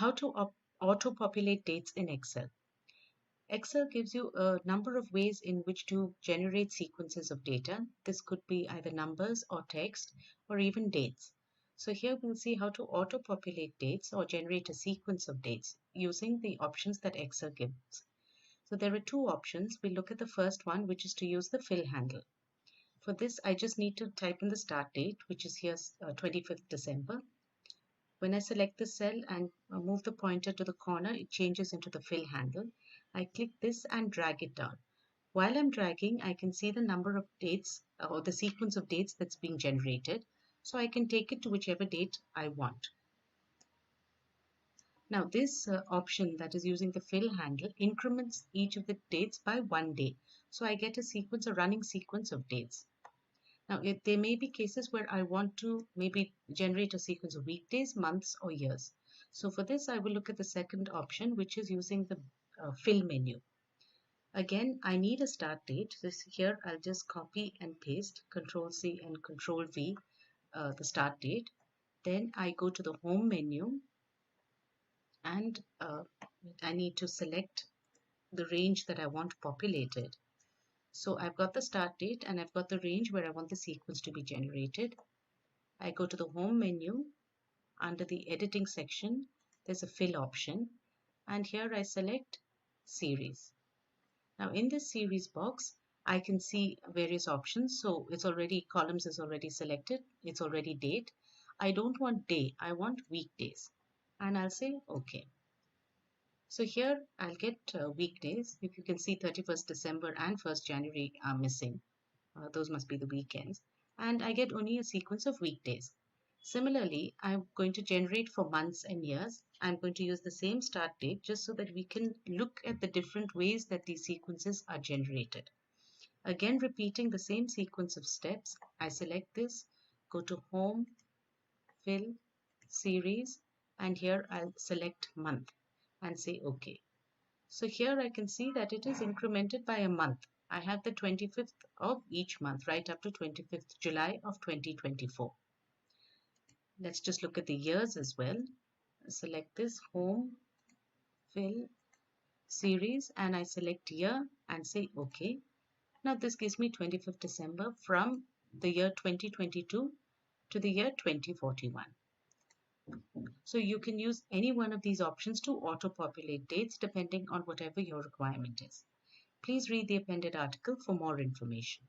How to auto-populate dates in Excel. Excel gives you a number of ways in which to generate sequences of data. This could be either numbers or text or even dates. So here we'll see how to auto-populate dates or generate a sequence of dates using the options that Excel gives. So there are two options. We'll look at the first one, which is to use the fill handle. For this, I just need to type in the start date, which is here 25th December. When I select the cell and move the pointer to the corner, it changes into the fill handle. I click this and drag it down. While I'm dragging, I can see the number of dates or the sequence of dates that's being generated. So I can take it to whichever date I want. Now this option that is using the fill handle increments each of the dates by 1 day. So I get a running sequence of dates. Now, there may be cases where I want to maybe generate a sequence of weekdays, months, or years. So for this, I will look at the second option, which is using the fill menu. Again, I need a start date. Here, I'll just copy and paste, Control C and Control V, the start date. Then I go to the home menu and I need to select the range that I want populated. So I've got the start date and I've got the range where I want the sequence to be generated. I go to the home menu. Under the editing section, there's a fill option. And here I select series. Now in this series box, I can see various options. So it's already, columns is already selected. It's already date. I don't want day, I want weekdays. And I'll say okay. So here I'll get weekdays. If you can see 31st December and 1st January are missing. Those must be the weekends. And I get only a sequence of weekdays. Similarly, I'm going to generate for months and years. I'm going to use the same start date just so that we can look at the different ways that these sequences are generated. Again, repeating the same sequence of steps, I select this, go to Home, Fill, Series, and here I'll select Month and say OK. So here I can see that it is incremented by a month. I have the 25th of each month right up to 25th July of 2024. Let's just look at the years as well. Select this Home, Fill, Series, and I select year and say OK. Now this gives me 25th December from the year 2022 to the year 2041. So you can use any one of these options to auto-populate dates depending on whatever your requirement is. Please read the appended article for more information.